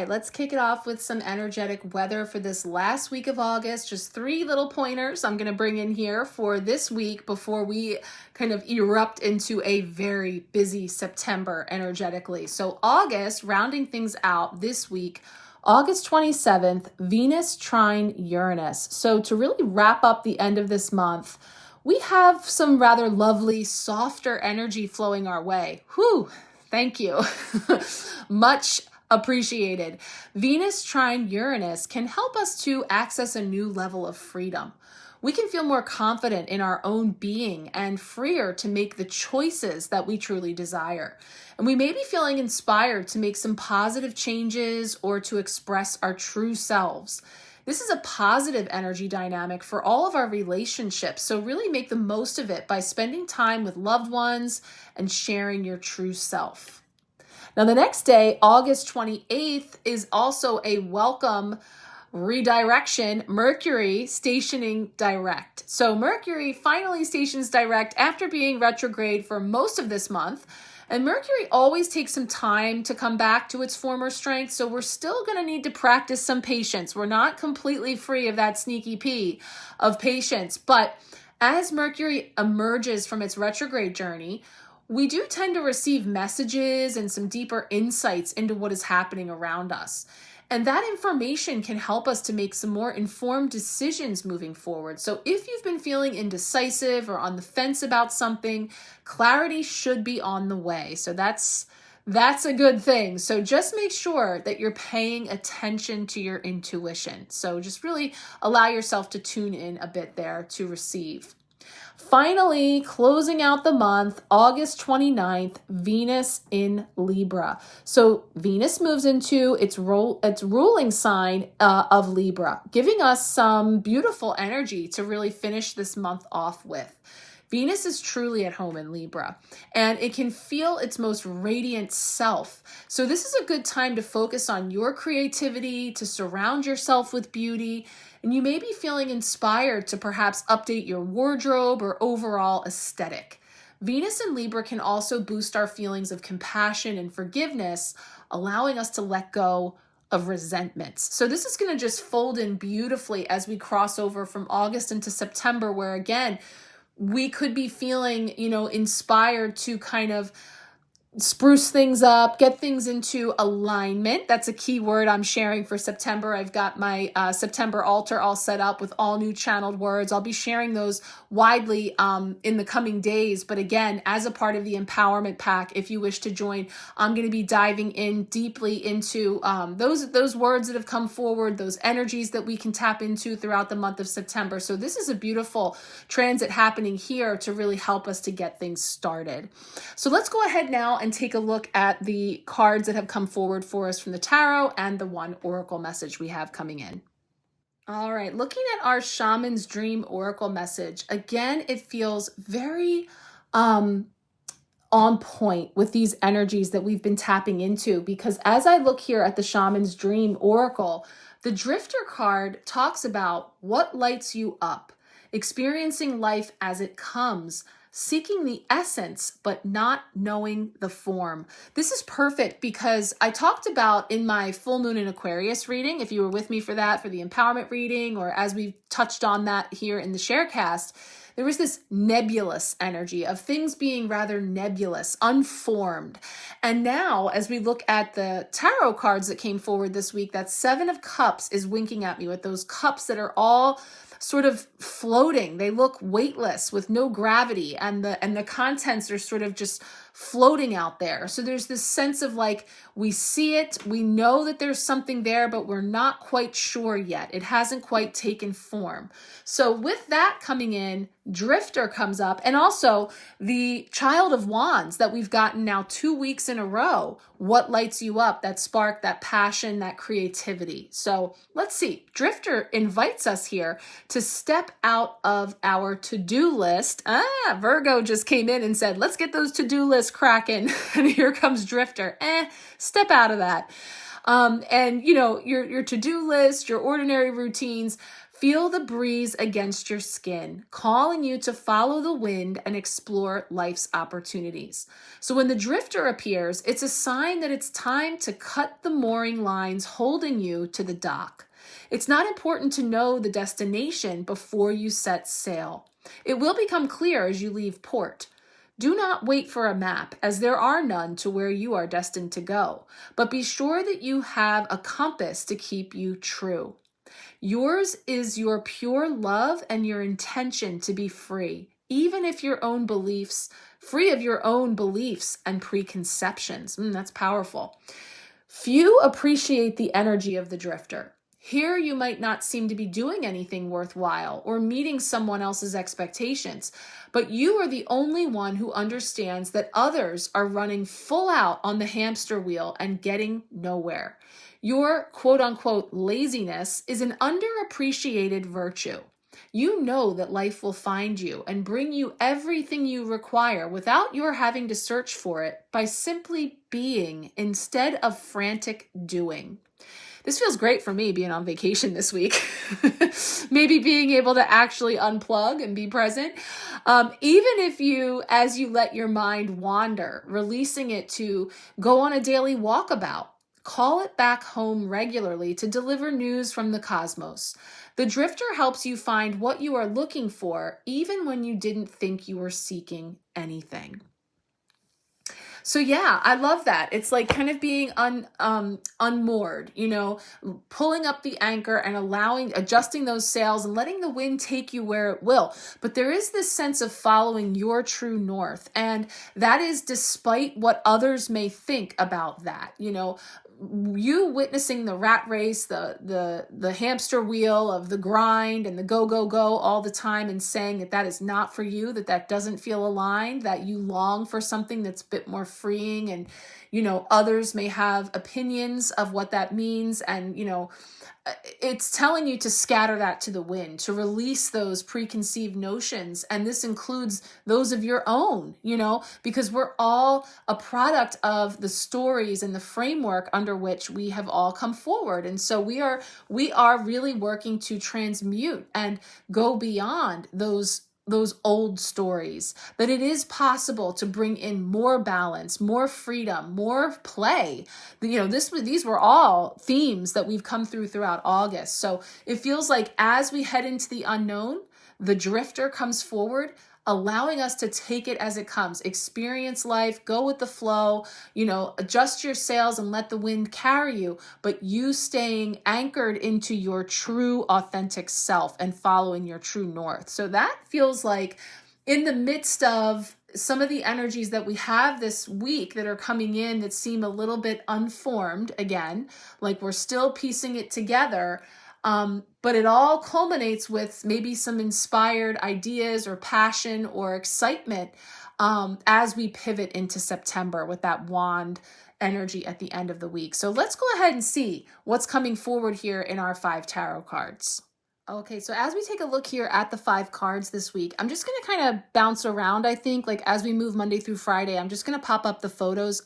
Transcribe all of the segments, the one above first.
right, let's kick it off with some energetic weather for this last week of August. Just 3 little pointers I'm going to bring in here for this week before we kind of erupt into a very busy September energetically. So August, rounding things out this week, August 27th, Venus trine Uranus. So to really wrap up the end of this month, we have some rather lovely, softer energy flowing our way. Whew, thank you. Much appreciated. Venus trine Uranus can help us to access a new level of freedom. We can feel more confident in our own being and freer to make the choices that we truly desire. And we may be feeling inspired to make some positive changes or to express our true selves. This is a positive energy dynamic for all of our relationships, so really make the most of it by spending time with loved ones and sharing your true self. Now, the next day, August 28th, is also a welcome redirection, Mercury stationing direct. So Mercury finally stations direct after being retrograde for most of this month. And Mercury always takes some time to come back to its former strength, so we're still going to need to practice some patience. We're not completely free of that sneaky pea of patience, but as Mercury emerges from its retrograde journey, we do tend to receive messages and some deeper insights into what is happening around us. And that information can help us to make some more informed decisions moving forward. So if you've been feeling indecisive or on the fence about something, clarity should be on the way. So that's a good thing. So just make sure that you're paying attention to your intuition. So just really allow yourself to tune in a bit there to receive. Finally, closing out the month, August 29th, Venus in Libra. So Venus moves into its ruling sign of Libra, giving us some beautiful energy to really finish this month off with. Venus is truly at home in Libra, and it can feel its most radiant self. So this is a good time to focus on your creativity, to surround yourself with beauty, and you may be feeling inspired to perhaps update your wardrobe or overall aesthetic. Venus in Libra can also boost our feelings of compassion and forgiveness, allowing us to let go of resentments. So this is going to just fold in beautifully as we cross over from August into September, where again, we could be feeling, inspired to kind of spruce things up, get things into alignment. That's a key word I'm sharing for September. I've got my September altar all set up with all new channeled words. I'll be sharing those widely in the coming days. But again, as a part of the Empowerment Pack, if you wish to join, I'm going to be diving in deeply into those words that have come forward, those energies that we can tap into throughout the month of September. So this is a beautiful transit happening here to really help us to get things started. So let's go ahead now and take a look at the cards that have come forward for us from the tarot and the one oracle message we have coming in. All right, looking at our Shaman's Dream Oracle message, again, it feels very on point with these energies that we've been tapping into, because as I look here at the Shaman's Dream Oracle, the Drifter card talks about what lights you up, experiencing life as it comes, seeking the essence, but not knowing the form. This is perfect because I talked about in my full moon in Aquarius reading, if you were with me for that, for the empowerment reading, or as we touched on that here in the Sharecast, there was this nebulous energy of things being rather nebulous, unformed. And now, as we look at the tarot cards that came forward this week, that 7 of Cups is winking at me with those cups that are all sort of floating. They look weightless with no gravity, and the contents are sort of just floating out there. So there's this sense of like, we see it, we know that there's something there, but we're not quite sure yet. It hasn't quite taken form. So with that coming in, Drifter comes up, and also the Child of Wands that we've gotten now 2 weeks in a row. What lights you up? That spark, that passion, that creativity. So let's see. Drifter invites us here to step out of our to-do list. Virgo just came in and said, let's get those to-do lists cracking. And here comes Drifter. Step out of that. And you know, your to-do list, your ordinary routines, feel the breeze against your skin, calling you to follow the wind and explore life's opportunities. So when the drifter appears, it's a sign that it's time to cut the mooring lines holding you to the dock. It's not important to know the destination before you set sail. It will become clear as you leave port. Do not wait for a map, as there are none to where you are destined to go, but be sure that you have a compass to keep you true. Yours is your pure love and your intention to be free, even if free of your own beliefs and preconceptions. That's powerful. Few appreciate the energy of the drifter. Here you might not seem to be doing anything worthwhile or meeting someone else's expectations, but you are the only one who understands that others are running full out on the hamster wheel and getting nowhere. Your quote-unquote laziness is an underappreciated virtue. You know that life will find you and bring you everything you require without your having to search for it by simply being instead of frantic doing. This feels great for me being on vacation this week. Maybe being able to actually unplug and be present. Even if as you let your mind wander, releasing it to go on a daily walkabout, call it back home regularly to deliver news from the cosmos. The drifter helps you find what you are looking for, even when you didn't think you were seeking anything. So yeah, I love that. It's like kind of being unmoored, you know, pulling up the anchor and adjusting those sails and letting the wind take you where it will. But there is this sense of following your true north. And that is despite what others may think about that. You know, you witnessing the rat race, the hamster wheel of the grind and the go, go, go all the time, and saying that is not for you, that doesn't feel aligned, that you long for something that's a bit more freeing. And, you know, others may have opinions of what that means. And, you know, it's telling you to scatter that to the wind, to release those preconceived notions. And this includes those of your own, you know, because we're all a product of the stories and the framework under which we have all come forward. And so we are really working to transmute and go beyond those old stories, that it is possible to bring in more balance, more freedom, more play. You know, these were all themes that we've come throughout August. So it feels like as we head into the unknown, the drifter comes forward, allowing us to take it as it comes, experience life, go with the flow, you know, adjust your sails and let the wind carry you, but you staying anchored into your true authentic self and following your true north. So that feels like in the midst of some of the energies that we have this week that are coming in that seem a little bit unformed again, like we're still piecing it together. But it all culminates with maybe some inspired ideas or passion or excitement as we pivot into September with that wand energy at the end of the week. So let's go ahead and see what's coming forward here in our 5 tarot cards. Okay, so as we take a look here at the 5 cards this week, I'm just going to kind of bounce around, I think, like as we move Monday through Friday. I'm just going to pop up the photos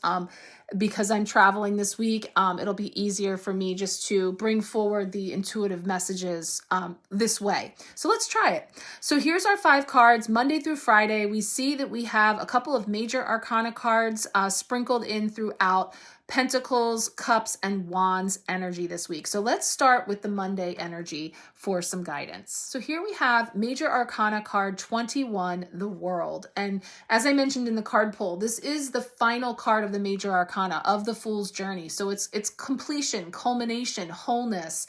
because I'm traveling this week. It'll be easier for me just to bring forward the intuitive messages this way. So let's try it. So here's our 5 cards, Monday through Friday. We see that we have a couple of major arcana cards sprinkled in throughout. Pentacles, Cups, and Wands energy this week. So let's start with the Monday energy for some guidance. So here we have Major Arcana card 21, the World. And as I mentioned in the card pull, this is the final card of the Major Arcana of the Fool's Journey. So it's completion, culmination, wholeness.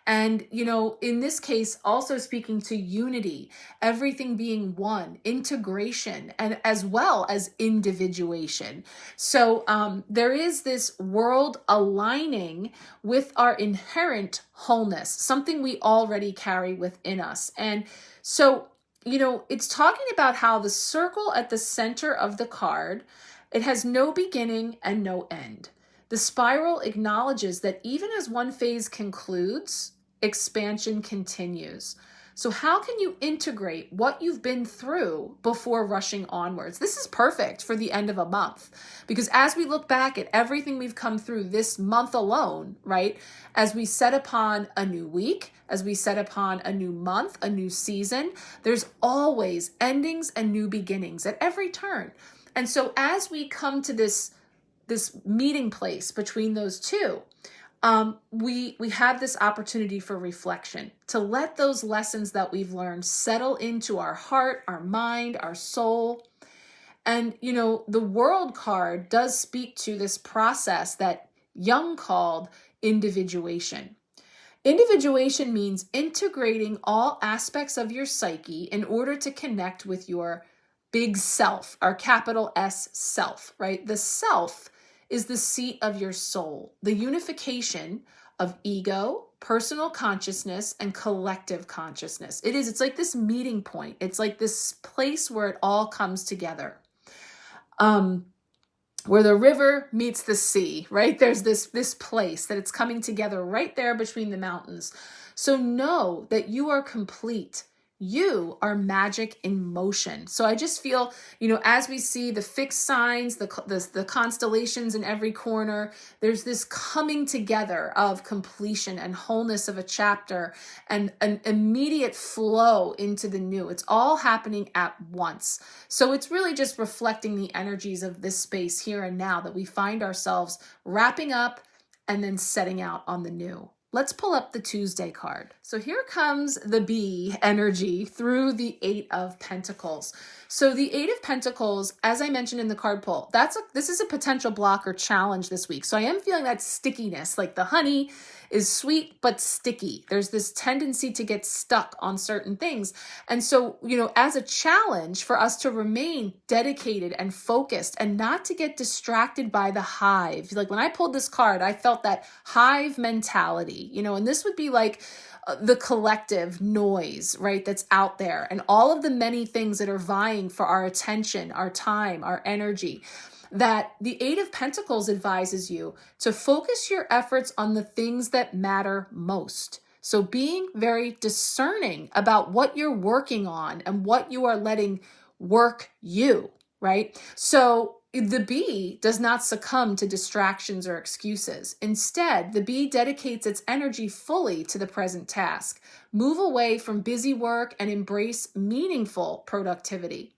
And, you know, in this case, also speaking to unity, everything being one, integration, and as well as individuation. So there is this world aligning with our inherent wholeness, something we already carry within us. And so, you know, it's talking about how the circle at the center of the card, it has no beginning and no end. The spiral acknowledges that even as one phase concludes, expansion continues. So how can you integrate what you've been through before rushing onwards? This is perfect for the end of a month, because as we look back at everything we've come through this month alone, right? As we set upon a new week, as we set upon a new month, a new season, there's always endings and new beginnings at every turn. And so as we come to this meeting place between those two, we have this opportunity for reflection, to let those lessons that we've learned settle into our heart, our mind, our soul. And, you know, the World card does speak to this process that Jung called individuation. Individuation means integrating all aspects of your psyche in order to connect with your big self, our capital S self, right? The self is the seat of your soul, the unification of ego, personal consciousness, and collective consciousness. It's like this meeting point. It's like this place where it all comes together. Where the river meets the sea, right? There's this place that it's coming together right there between the mountains. So know that you are complete. You are magic in motion. So I just feel, you know, as we see the fixed signs, the constellations in every corner, there's this coming together of completion and wholeness of a chapter and an immediate flow into the new. It's all happening at once. So it's really just reflecting the energies of this space here and now that we find ourselves wrapping up and then setting out on the new. Let's pull up the Tuesday card. So here comes the bee energy through the Eight of Pentacles. So the Eight of Pentacles, as I mentioned in the card pull, this is a potential block or challenge this week. So I am feeling that stickiness, like the honey is sweet but sticky. There's this tendency to get stuck on certain things. And so, you know, as a challenge for us to remain dedicated and focused and not to get distracted by the hive. Like when I pulled this card, I felt that hive mentality, you know, and this would be like the collective noise, right, that's out there, and all of the many things that are vying for our attention, our time, our energy, that the Eight of Pentacles advises you to focus your efforts on the things that matter most. So being very discerning about what you're working on and what you are letting work you, right? So the bee does not succumb to distractions or excuses. Instead, the bee dedicates its energy fully to the present task. Move away from busy work and embrace meaningful productivity.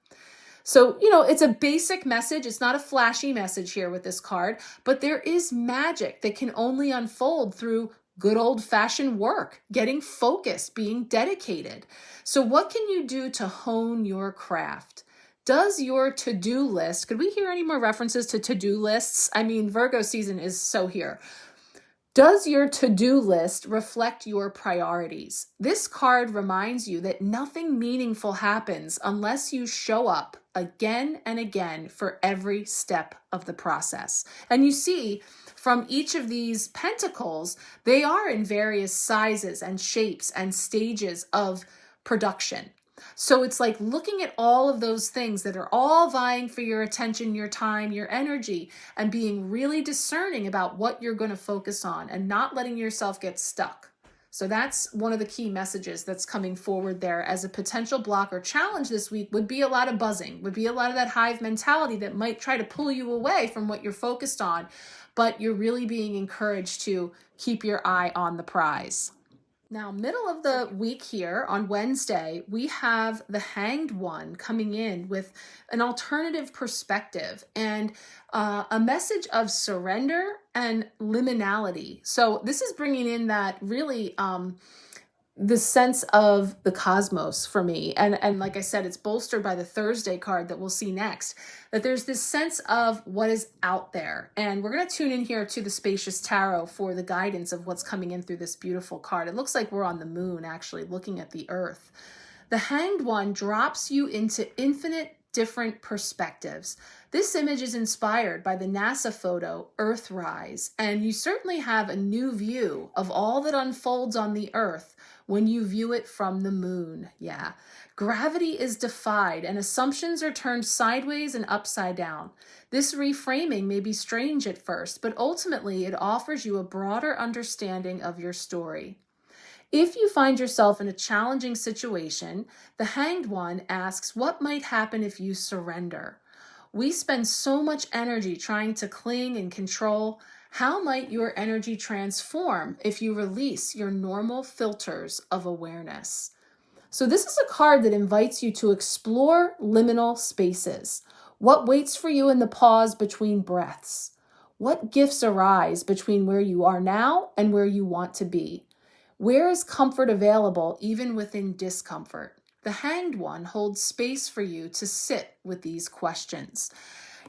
So, you know, it's a basic message. It's not a flashy message here with this card, but there is magic that can only unfold through good old-fashioned work, getting focused, being dedicated. So what can you do to hone your craft? Does your to-do list, could we hear any more references to to-do lists? I mean, Virgo season is so here. Does your to-do list reflect your priorities? This card reminds you that nothing meaningful happens unless you show up again and again for every step of the process. And you see, from each of these pentacles, they are in various sizes and shapes and stages of production. So it's like looking at all of those things that are all vying for your attention, your time, your energy, and being really discerning about what you're going to focus on and not letting yourself get stuck. So that's one of the key messages that's coming forward there as a potential block or challenge this week. Would be a lot of buzzing, would be a lot of that hive mentality that might try to pull you away from what you're focused on, but you're really being encouraged to keep your eye on the prize. Now, middle of the week here on Wednesday, we have the Hanged One coming in with an alternative perspective and a message of surrender and liminality. So this is bringing in that really the sense of the cosmos for me. And like I said, it's bolstered by the Thursday card that we'll see next, that there's this sense of what is out there. And we're going to tune in here to the Spacious Tarot for the guidance of what's coming in through this beautiful card. It looks like we're on the moon, actually, looking at the earth. The Hanged One drops you into infinite different perspectives. This image is inspired by the NASA photo Earthrise, and you certainly have a new view of all that unfolds on the earth when you view it from the moon. Yeah. Gravity is defied and assumptions are turned sideways and upside down. This reframing may be strange at first, but ultimately it offers you a broader understanding of your story. If you find yourself in a challenging situation, the Hanged One asks, what might happen if you surrender? We spend so much energy trying to cling and control. How might your energy transform if you release your normal filters of awareness? So this is a card that invites you to explore liminal spaces. What waits for you in the pause between breaths? What gifts arise between where you are now and where you want to be? Where is comfort available even within discomfort? The Hanged One holds space for you to sit with these questions.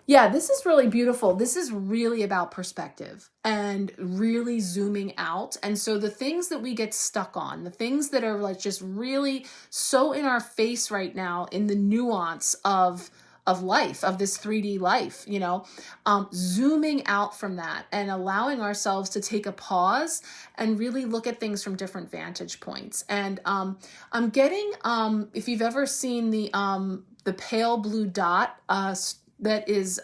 Yeah, this is really beautiful. This is really about perspective and really zooming out. And so the things that we get stuck on, the things that are like just really so in our face right now in the nuance of life, of this 3D life, zooming out from that and allowing ourselves to take a pause and really look at things from different vantage points. And I'm getting, if you've ever seen the pale blue dot, that is,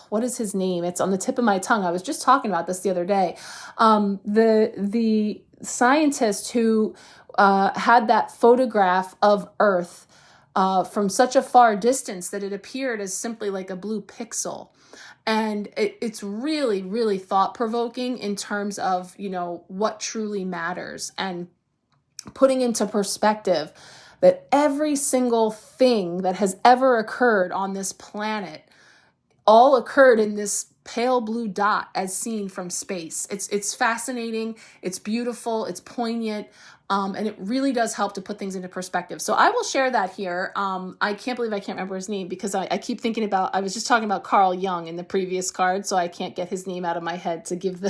what is his name? It's on the tip of my tongue. I was just talking about this the other day. The scientist who had that photograph of Earth from such a far distance that it appeared as simply like a blue pixel. And it's really, really thought-provoking in terms of, what truly matters and putting into perspective that every single thing that has ever occurred on this planet all occurred in this pale blue dot as seen from space. It's fascinating, it's beautiful, it's poignant, and it really does help to put things into perspective. So I will share that here. I can't believe I can't remember his name because I keep thinking about, I was just talking about Carl Jung in the previous card, so I can't get his name out of my head to give the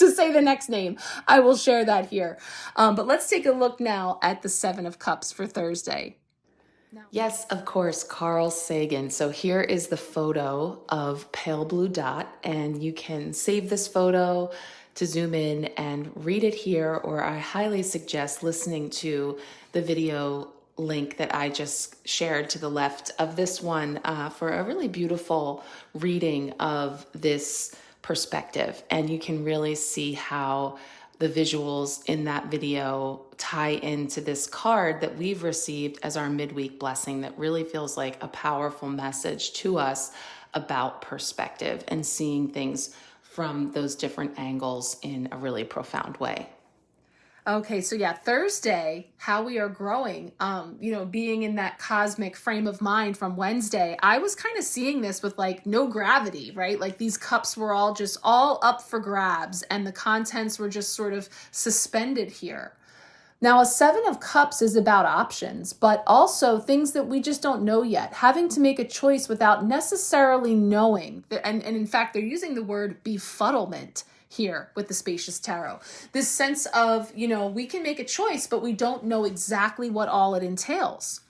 to say the next name. I will share that here. But let's take a look now at the Seven of Cups for Thursday. Yes, of course, Carl Sagan. So here is the photo of Pale Blue Dot, and you can save this photo to zoom in and read it here, or I highly suggest listening to the video link that I just shared to the left of this one for a really beautiful reading of this perspective. And you can really see how the visuals in that video tie into this card that we've received as our midweek blessing that really feels like a powerful message to us about perspective and seeing things from those different angles in a really profound way. Okay, so yeah, Thursday, how we are growing, being in that cosmic frame of mind from Wednesday, I was kind of seeing this with like no gravity, right? Like these cups were all up for grabs and the contents were just sort of suspended here. Now, a Seven of Cups is about options, but also things that we just don't know yet, having to make a choice without necessarily knowing. And in fact, they're using the word befuddlement here with the Spacious Tarot. This sense of, we can make a choice, but we don't know exactly what all it entails.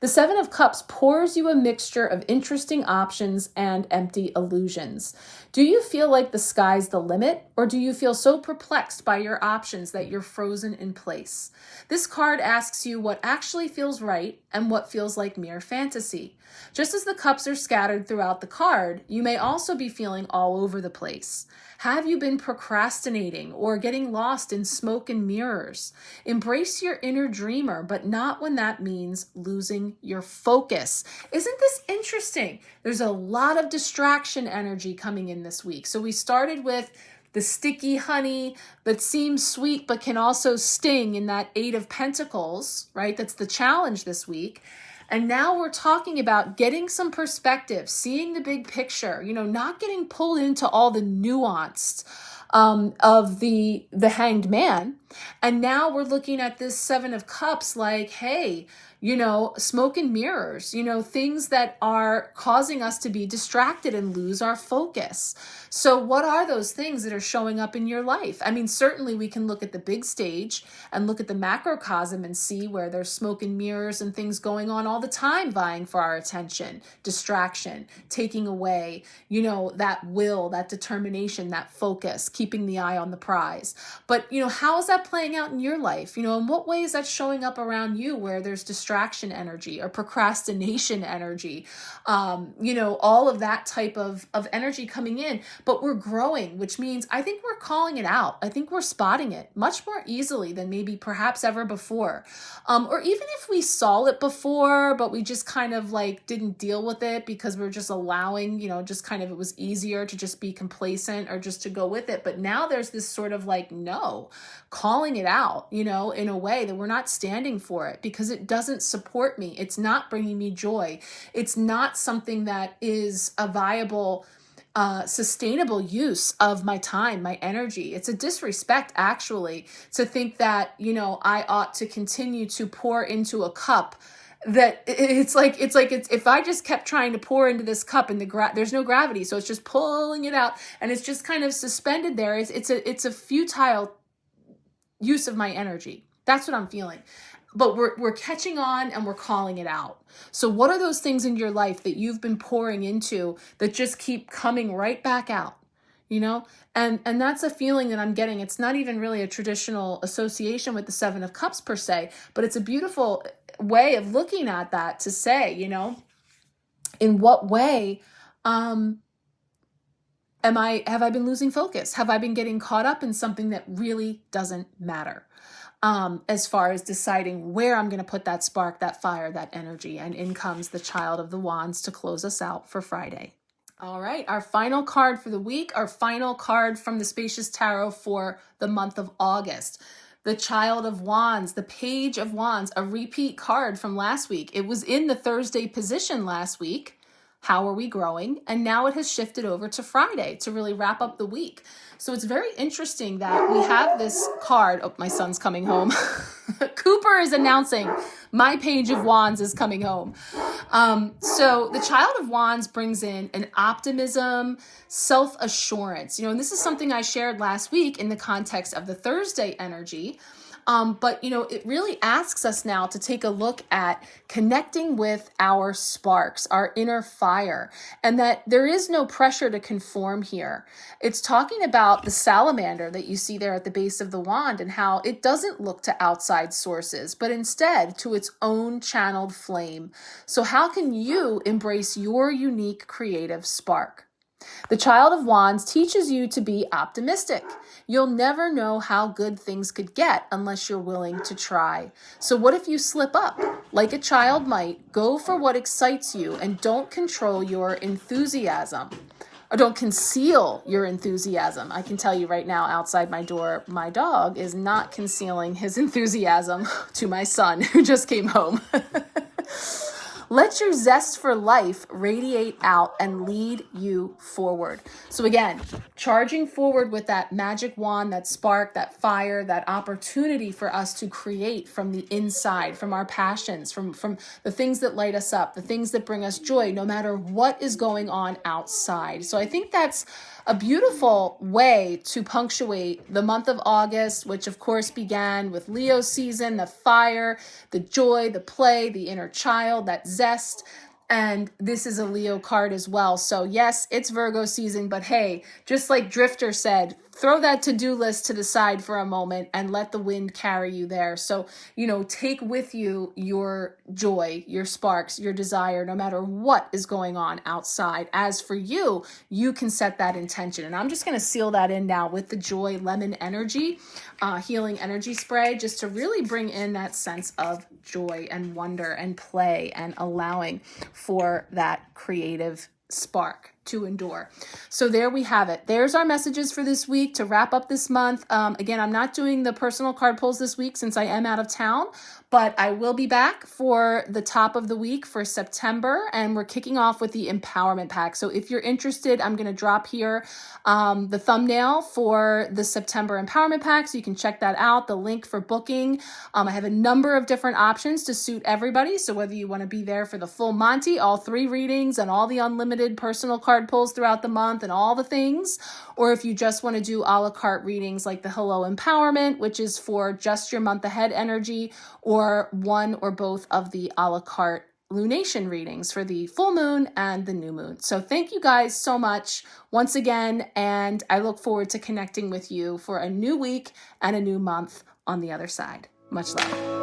The Seven of Cups pours you a mixture of interesting options and empty illusions. Do you feel like the sky's the limit, or do you feel so perplexed by your options that you're frozen in place? This card asks you what actually feels right and what feels like mere fantasy. Just as the cups are scattered throughout the card, you may also be feeling all over the place. Have you been procrastinating or getting lost in smoke and mirrors? Embrace your inner dreamer, but not when that means losing your focus. Isn't this interesting? There's a lot of distraction energy coming in this week. So we started with the sticky honey that seems sweet but can also sting in that Eight of Pentacles, right? That's the challenge this week. And now we're talking about getting some perspective, seeing the big picture, not getting pulled into all the nuanced of the Hanged Man. And now we're looking at this Seven of Cups like, hey, smoke and mirrors, things that are causing us to be distracted and lose our focus. So what are those things that are showing up in your life? I mean, certainly we can look at the big stage and look at the macrocosm and see where there's smoke and mirrors and things going on all the time vying for our attention, distraction, taking away, that will, that determination, that focus, keeping the eye on the prize. But, how is that that playing out in your life? In what way is that showing up around you where there's distraction energy or procrastination energy? All of that type of energy coming in, but we're growing, which means I think we're calling it out. I think we're spotting it much more easily than maybe perhaps ever before. Or even if we saw it before, but we just kind of like didn't deal with it because we're just allowing, just kind of, it was easier to just be complacent or just to go with it. But now there's this sort of like, no, calling it out, in a way that we're not standing for it because it doesn't support me. It's not bringing me joy. It's not something that is a viable, sustainable use of my time, my energy. It's a disrespect, actually, to think that, I ought to continue to pour into a cup that it's if I just kept trying to pour into this cup and there's no gravity. So it's just pulling it out and it's just kind of suspended there. It's a futile use of my energy. That's what I'm feeling. But we're catching on and we're calling it out. So what are those things in your life that you've been pouring into that just keep coming right back out? And that's a feeling that I'm getting. It's not even really a traditional association with the Seven of Cups per se, but it's a beautiful way of looking at that to say, in what way have I been losing focus? Have I been getting caught up in something that really doesn't matter? As far as deciding where I'm going to put that spark, that fire, that energy. And in comes the Child of the Wands to close us out for Friday. All right, our final card for the week, our final card from the Spacious Tarot for the month of August. The Child of Wands, the Page of Wands, a repeat card from last week. It was in the Thursday position last week. How are we growing? And now it has shifted over to Friday to really wrap up the week. So it's very interesting that we have this card. Oh, my son's coming home. Cooper is announcing my Page of Wands is coming home. So the Child of Wands brings in an optimism, self-assurance, and this is something I shared last week in the context of the Thursday energy. But it really asks us now to take a look at connecting with our sparks, our inner fire, and that there is no pressure to conform here. It's talking about the salamander that you see there at the base of the wand and how it doesn't look to outside sources, but instead to its own channeled flame. So how can you embrace your unique creative spark? The Child of Wands teaches you to be optimistic. You'll never know how good things could get unless you're willing to try. So what if you slip up? Like a child might, go for what excites you and don't control your enthusiasm. Or don't conceal your enthusiasm. I can tell you right now, outside my door, my dog is not concealing his enthusiasm to my son who just came home. Let your zest for life radiate out and lead you forward. So again, charging forward with that magic wand, that spark, that fire, that opportunity for us to create from the inside, from our passions, from the things that light us up, the things that bring us joy, no matter what is going on outside. So I think that's a beautiful way to punctuate the month of August, which of course began with Leo season, the fire, the joy, the play, the inner child, that zest. And this is a Leo card as well. So yes, it's Virgo season, but hey, just like Drifter said, throw that to-do list to the side for a moment and let the wind carry you there. So, take with you your joy, your sparks, your desire, no matter what is going on outside. As for you, you can set that intention. And I'm just going to seal that in now with the Joy Lemon Energy, healing energy spray, just to really bring in that sense of joy and wonder and play and allowing for that creative spark to endure. So there we have it. There's our messages for this week to wrap up this month. Again, I'm not doing the personal card pulls this week since I am out of town, but I will be back for the top of the week for September, and we're kicking off with the Empowerment Pack. So if you're interested, I'm going to drop here the thumbnail for the September Empowerment Pack, so you can check that out, the link for booking. I have a number of different options to suit everybody, so whether you want to be there for the full Monty, all 3 readings, and all the unlimited personal card pulls throughout the month and all the things, or if you just want to do a la carte readings like the Hello Empowerment, which is for just your month ahead energy, or one or both of the a la carte lunation readings for the full moon and the new moon. So thank you guys so much once again, and I look forward to connecting with you for a new week and a new month on the other side. Much love.